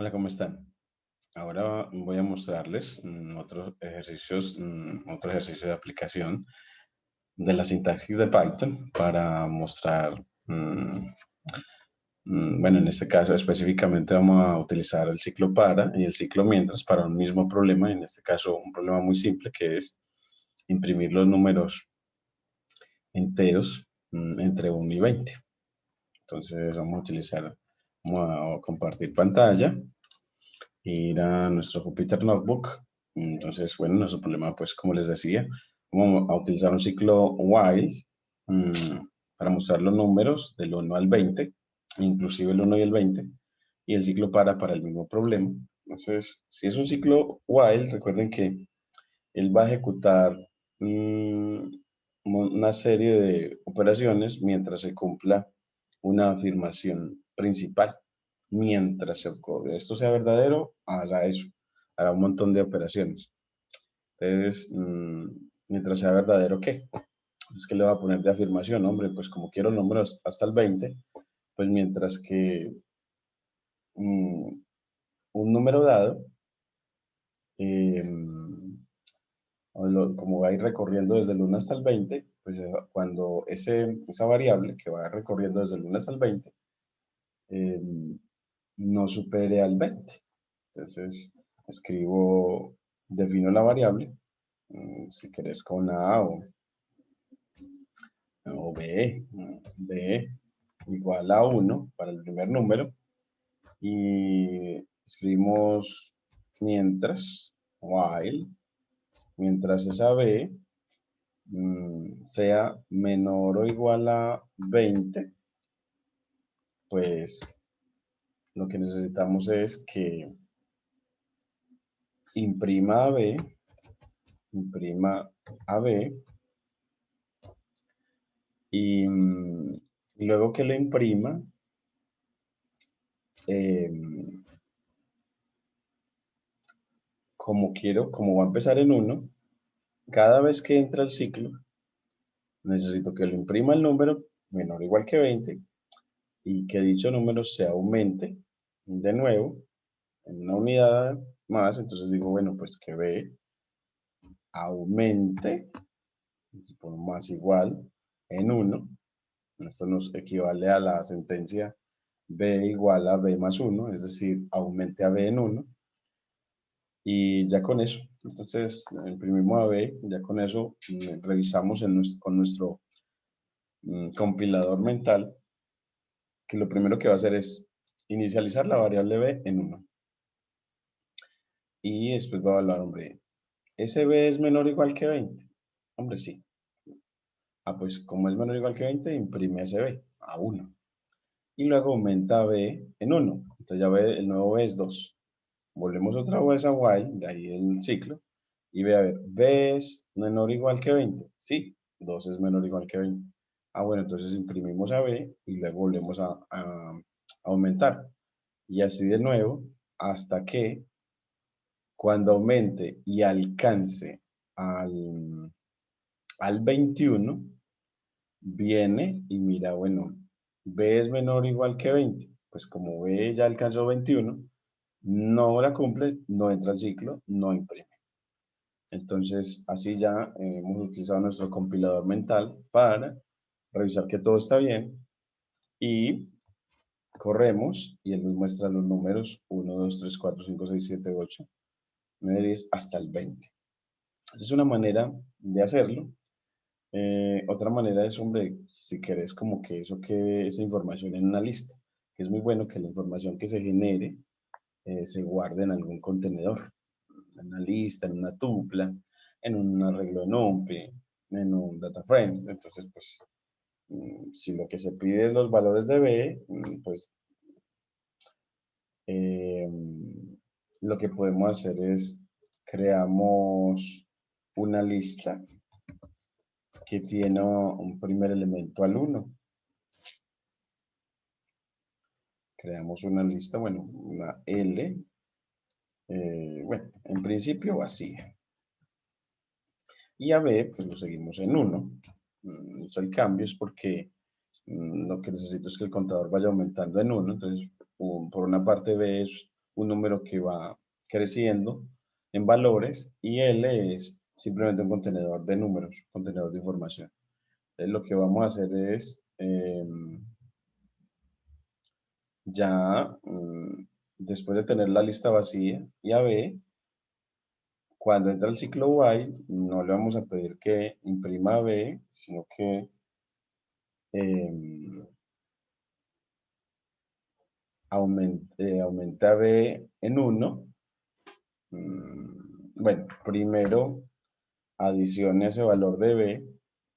Hola, ¿cómo están? Ahora voy a mostrarles otro ejercicio de aplicación de la sintaxis de Python para mostrar, bueno, en este caso específicamente vamos a utilizar el ciclo para y el ciclo mientras para un mismo problema, en este caso un problema muy simple que es imprimir los números enteros entre 1 y 20. Entonces vamos a compartir pantalla, ir a nuestro Jupyter Notebook. Entonces, bueno, nuestro problema, pues, como les decía, vamos a utilizar un ciclo while mm, para mostrar los números del 1 al 20, inclusive el 1 y el 20, y el ciclo para el mismo problema. Entonces, si es un ciclo while, recuerden que él va a ejecutar mm, una serie de operaciones mientras se cumpla una afirmación principal. Mientras esto sea verdadero, hará eso, hará un montón de operaciones. Entonces, mientras sea verdadero, ¿qué? Es que le va a poner de afirmación, hombre, pues como quiero números hasta el 20, pues mientras que mm, un número dado, eh, como va a ir recorriendo desde el 1 hasta el 20, pues cuando esa variable que va recorriendo desde el 1 hasta el 20 eh, no supere al 20. Entonces, defino la variable, si querés con A o B igual a 1 para el primer número, y escribimos mientras, while, mientras esa B sea menor o igual a 20, pues lo que necesitamos es que imprima a B, imprima a B, y luego que le imprima, eh, como va a empezar en 1, cada vez que entra el ciclo, necesito que le imprima el número menor o igual que 20 y que dicho número se aumente de nuevo en una unidad más. Entonces digo, bueno, pues que B aumente, si pongo más igual, en 1. Esto nos equivale a la sentencia B igual a B más 1, es decir, aumente a B en 1. Y ya con eso, entonces imprimimos a B, ya con eso revisamos con nuestro compilador mental, que lo primero que va a hacer es inicializar la variable B en 1. Y después va a evaluar, hombre, ¿ese B es menor o igual que 20? Hombre, sí. Ah, pues como es menor o igual que 20, imprime ese B a 1. Y luego aumenta B en 1. Entonces ya B, el nuevo B es 2. Volvemos otra vez a while, de ahí el ciclo, y ve a ver, ¿B es menor o igual que 20? Sí, 2 es menor o igual que 20. Ah, bueno, entonces imprimimos a B y luego volvemos a aumentar. Y así de nuevo, hasta que cuando aumente y alcance al 21, viene y mira, bueno, B es menor o igual que 20. Pues como B ya alcanzó 21, no la cumple, no entra al ciclo, no imprime. Entonces, así ya hemos utilizado nuestro compilador mental para revisar que todo está bien, y corremos y él nos muestra los números 1, 2, 3, 4, 5, 6, 7, 8, 9, 10 hasta el 20. Esa es una manera de hacerlo. Otra manera es, hombre, si querés como que eso quede esa información en una lista, que es muy bueno que la información que se genere se guarde en algún contenedor, en una lista, en una tupla, en un arreglo de NumPy, en un data frame. Entonces, pues, si lo que se pide es los valores de B, pues eh, lo que podemos hacer es creamos una lista que tiene un primer elemento al 1. Creamos una lista, bueno, una L, bueno, en principio vacía. Y a B, pues lo seguimos en 1. El cambio es porque lo que necesito es que el contador vaya aumentando en 1. Entonces, por una parte B es un número que va creciendo en valores y L es simplemente un contenedor de números, contenedor de información. Entonces, lo que vamos a hacer es después de tener la lista vacía y a B, cuando entra el ciclo while, no le vamos a pedir que imprima B, sino que aumenta B en 1. Bueno, primero adicione ese valor de B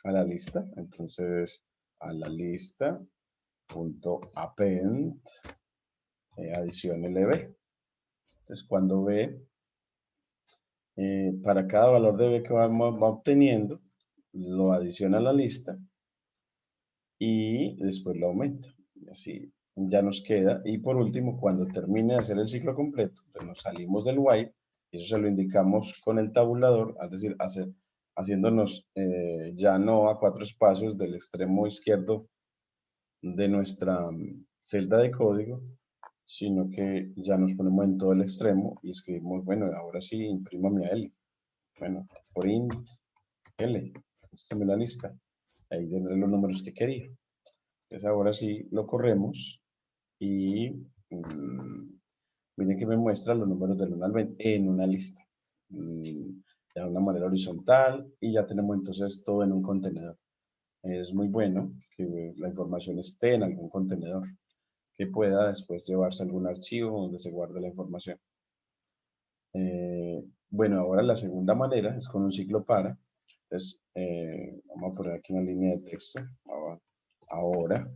a la lista. Entonces, a la lista punto append adiciónele B. Entonces, cuando B, para cada valor de B que va obteniendo, lo adiciona a la lista y después lo aumenta. Y así ya nos queda. Y por último, cuando termine de hacer el ciclo completo, pues nos salimos del while, y eso se lo indicamos con el tabulador, es decir, haciéndonos ya no a 4 espacios del extremo izquierdo de nuestra celda de código, sino que ya nos ponemos en todo el extremo y escribimos, bueno, ahora sí, imprímame a L. Bueno, print L, muéstrame la lista. Ahí tendré los números que quería. Entonces ahora sí lo corremos y miren que me muestra los números del 1 al 20 en una lista. De una manera horizontal y ya tenemos entonces todo en un contenedor. Es muy bueno que la información esté en algún contenedor que pueda después llevarse a algún archivo donde se guarde la información. Bueno, ahora la segunda manera es con un ciclo para. Entonces, vamos a poner aquí una línea de texto. Ahora,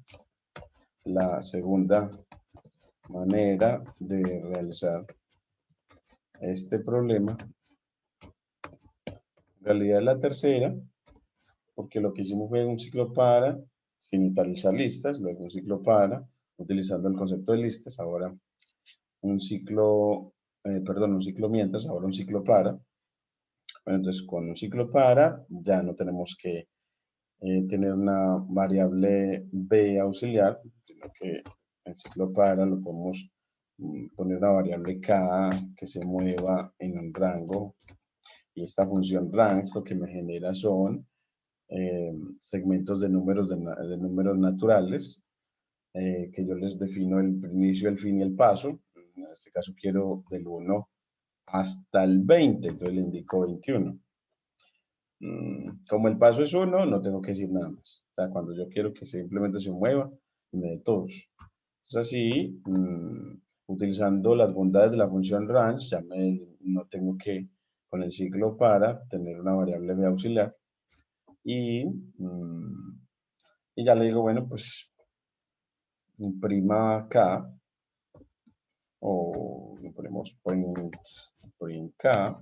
la segunda manera de realizar este problema, en realidad es la tercera, porque lo que hicimos fue un ciclo para sin utilizar listas, luego un ciclo para utilizando el concepto de listas, ahora un ciclo, un ciclo mientras, ahora un ciclo para. Bueno, entonces con un ciclo para ya no tenemos que tener una variable b auxiliar, sino que el ciclo para lo podemos poner una variable k que se mueva en un rango, y esta función range lo que me genera son segmentos de números, de números naturales, que yo les defino el inicio, el fin y el paso. En este caso quiero del 1 hasta el 20, entonces le indico 21. Como el paso es 1, no tengo que decir nada más. O sea, cuando yo quiero que simplemente se mueva, me dé todos. Es así, utilizando las bondades de la función range, ya no tengo que, con el ciclo para, tener una variable b auxiliar. Y ya le digo, bueno, pues imprima acá, o le ponemos print k,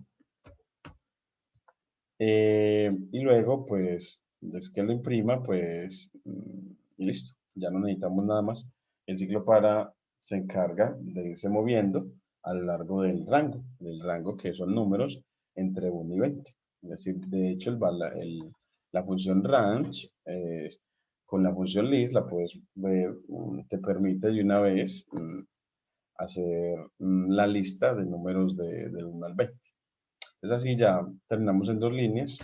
y luego, pues, desde que lo imprima, pues, y listo, ya no necesitamos nada más. El ciclo para se encarga de irse moviendo a lo largo del rango que son números entre 1 y 20. Es decir, de hecho, la función range, con la función list, la puedes ver, te permite de una vez hacer la lista de números del 1 al 20. Es así, ya terminamos en 2 líneas,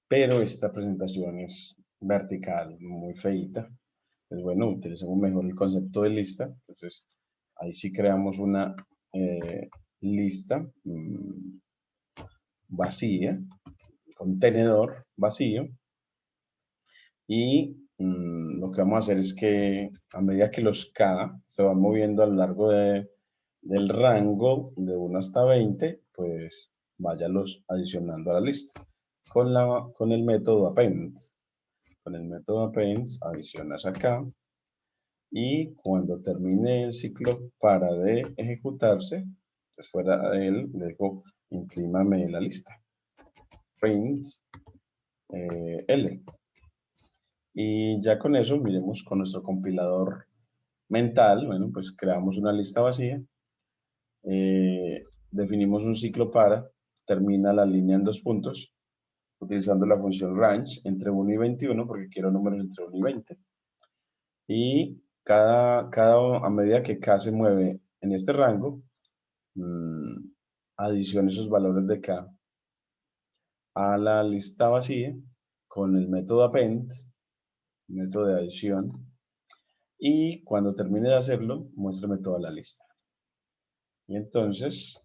pero esta presentación es vertical, muy feita. Pues bueno, utilicemos mejor el concepto de lista. Entonces, ahí sí creamos una lista vacía, contenedor vacío, y lo que vamos a hacer es que a medida que los K se van moviendo a lo largo del rango de 1 hasta 20, pues váyalos adicionando a la lista con el método append. Con el método append adicionas acá, y cuando termine el ciclo para de ejecutarse, pues fuera de él, luego imprímame la lista. Print L. Y ya con eso, miremos con nuestro compilador mental, bueno, pues creamos una lista vacía, definimos un ciclo para, termina la línea en 2 puntos, utilizando la función range entre 1 y 21, porque quiero números entre 1 y 20. Y a medida que K se mueve en este rango, adicione esos valores de K a la lista vacía con el método append, método de adición, y cuando termine de hacerlo, muéstrame toda la lista. Y entonces,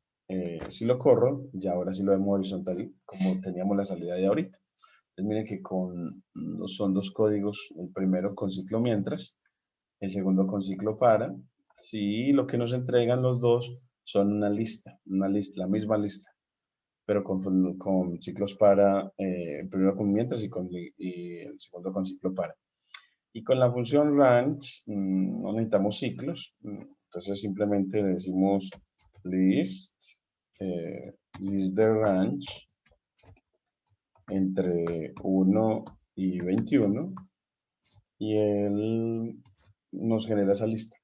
si lo corro, ya ahora sí lo vemos horizontal, como teníamos la salida de ahorita. Entonces miren que son dos códigos, el primero con ciclo mientras, el segundo con ciclo para. Sí, lo que nos entregan los dos son una lista, la misma lista, pero con ciclos para, el primero con mientras y el segundo con ciclo para. Y con la función range no necesitamos ciclos, entonces simplemente le decimos list, list de range entre 1 y 21 y él nos genera esa lista.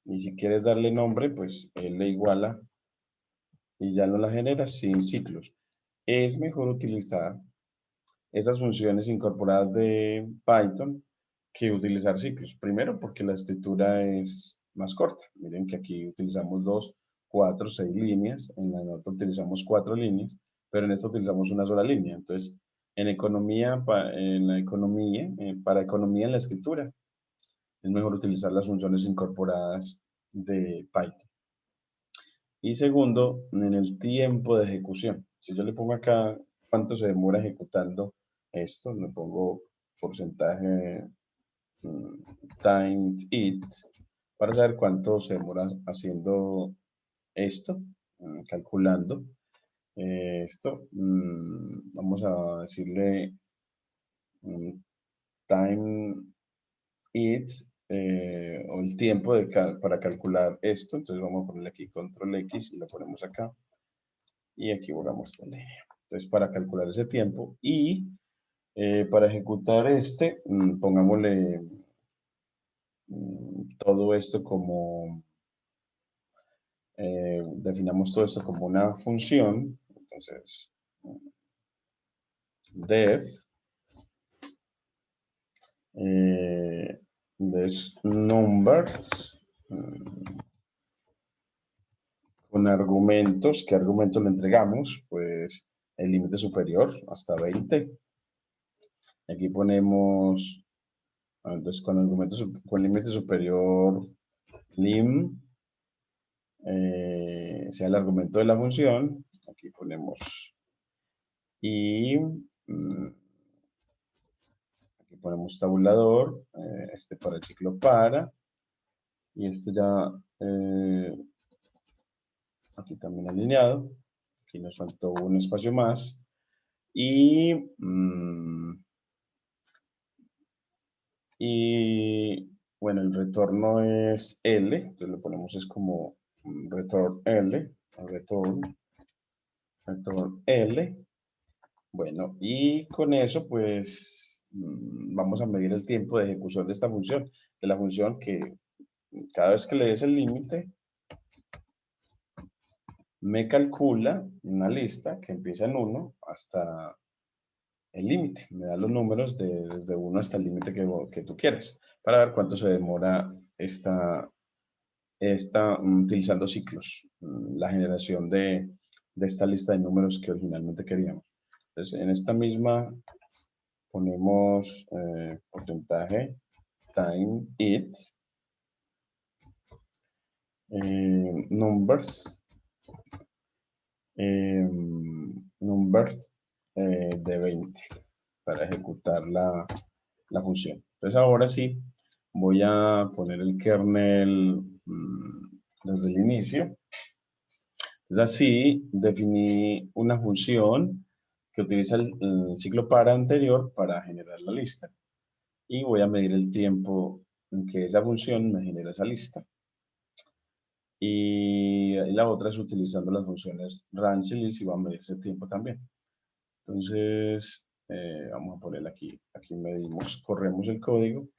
Y si quieres darle nombre, pues él le iguala y ya no la genera sin ciclos. Es mejor utilizar esas funciones incorporadas de Python que utilizar ciclos. Primero, porque la escritura es más corta. Miren que aquí utilizamos 2, 4, 6 líneas. En la nota utilizamos 4 líneas, pero en esta utilizamos una sola línea. Entonces, para economía en la escritura, es mejor utilizar las funciones incorporadas de Python. Y segundo, en el tiempo de ejecución. Si yo le pongo acá cuánto se demora ejecutando esto, le pongo porcentaje timed it, para saber cuánto se demora haciendo esto, calculando esto. Vamos a decirle time it, o el tiempo para calcular esto. Entonces vamos a ponerle aquí control X y lo ponemos acá. Y aquí borramos esta línea. Entonces, para calcular ese tiempo y para ejecutar pongámosle todo esto como, definamos todo esto como una función. Entonces, def, numbers, con argumentos. ¿Qué argumentos le entregamos? Pues el límite superior hasta 20. Aquí ponemos, entonces con argumentos, con límite superior lim, sea el argumento de la función. Aquí ponemos y aquí ponemos tabulador, para el ciclo para, y ya aquí también alineado. Aquí nos faltó un espacio más. Y bueno, el retorno es L, entonces le ponemos es como return L, return L. Bueno, y con eso pues vamos a medir el tiempo de ejecución de esta función, de la función que cada vez que le des el límite, me calcula una lista que empieza en 1 hasta el límite. Me da los números desde 1 hasta el límite que tú quieras, para ver cuánto se demora utilizando ciclos, la generación de esta lista de números que originalmente queríamos. Entonces, en esta misma ponemos porcentaje time it numbers de 20 para ejecutar la función. Entonces ahora sí voy a poner el kernel desde el inicio. Es así, definí una función que utiliza el ciclo para anterior para generar la lista. Y voy a medir el tiempo en que esa función me genera esa lista. Y la otra es utilizando las funciones range y list y va a medir ese tiempo también. Entonces, vamos a ponerla aquí. Aquí medimos, corremos el código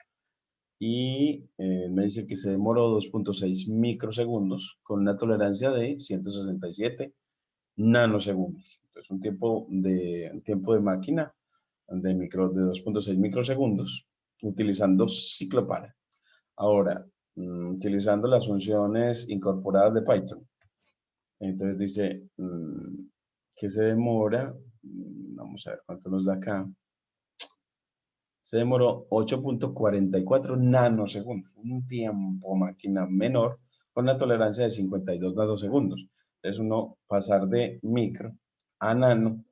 y me dice que se demoró 2.6 microsegundos con una tolerancia de 167 nanosegundos. Entonces, un tiempo de máquina de 2.6 microsegundos utilizando ciclo para. Ahora, utilizando las funciones incorporadas de Python. Entonces dice que se demora, vamos a ver cuánto nos da acá. Se demoró 8.44 nanosegundos, un tiempo máquina menor con una tolerancia de 52 nanosegundos. Entonces uno pasar de micro a nano,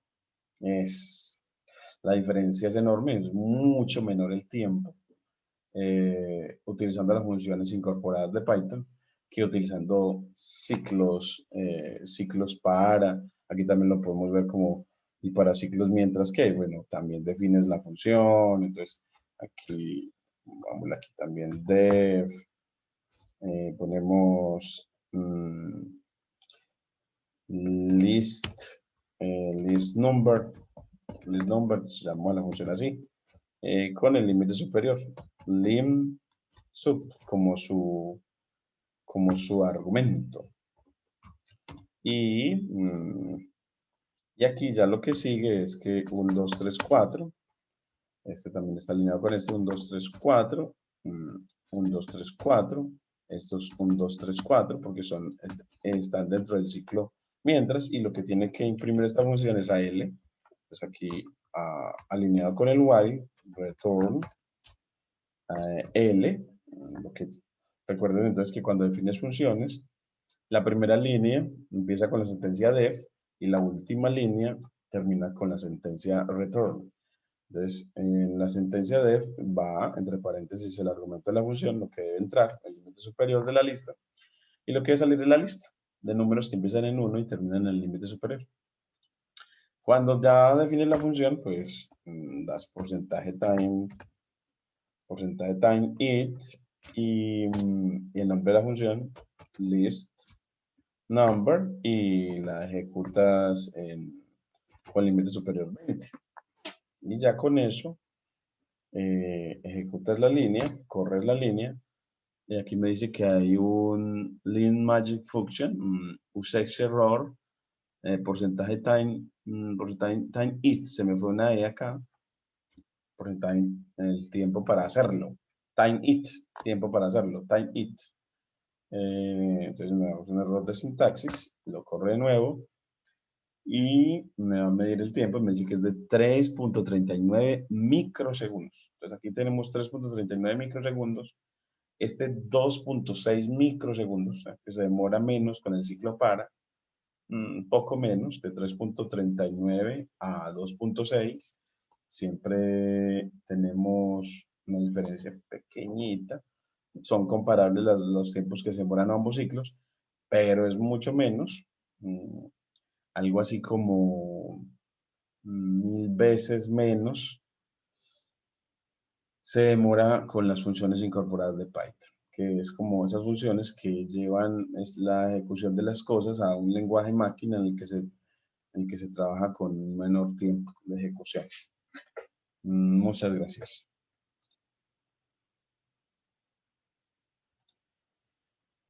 la diferencia es enorme, es mucho menor el tiempo utilizando las funciones incorporadas de Python que utilizando ciclos para, aquí también lo podemos ver como y para ciclos mientras que, bueno, también defines la función, entonces aquí, vamos aquí también def, ponemos list, list number, se llamó la función así, con el límite superior, lim sub, como su argumento. Y aquí ya lo que sigue es que 1, 2, 3, 4, este también está alineado con este 1, 2, 3, 4, 1, 2, 3, 4, estos 1, 2, 3, 4, porque están dentro del ciclo mientras, y lo que tiene que imprimir esta función es a L, pues aquí alineado con el while, return L, recuerden entonces que cuando defines funciones, la primera línea empieza con la sentencia def y la última línea termina con la sentencia return. Entonces, en la sentencia def va, entre paréntesis, el argumento de la función, lo que debe entrar, el límite superior de la lista, y lo que debe salir de la lista, de números que empiezan en 1 y terminan en el límite superior. Cuando ya defines la función, pues das porcentaje time it, y el nombre de la función, list number, y la ejecutas con límite superior 20. Y ya con eso, ejecutas la línea, corres la línea, y aquí me dice que hay un lint magic function, usex error, porcentaje time it, se me fue una E acá, porcentaje el tiempo para hacerlo, time it, tiempo para hacerlo, time it. Entonces me da un error de sintaxis, lo corre de nuevo y me va a medir el tiempo, me dice que es de 3.39 microsegundos. Entonces aquí tenemos 3.39 microsegundos, este 2.6 microsegundos, o sea, que se demora menos con el ciclo para, poco menos, de 3.39 a 2.6, siempre tenemos una diferencia pequeñita, son comparables los tiempos que se demoran ambos ciclos, pero es mucho menos, algo así como 1000 veces menos se demora con las funciones incorporadas de Python, que es como esas funciones que llevan la ejecución de las cosas a un lenguaje máquina en el que se trabaja con un menor tiempo de ejecución. Muchas gracias.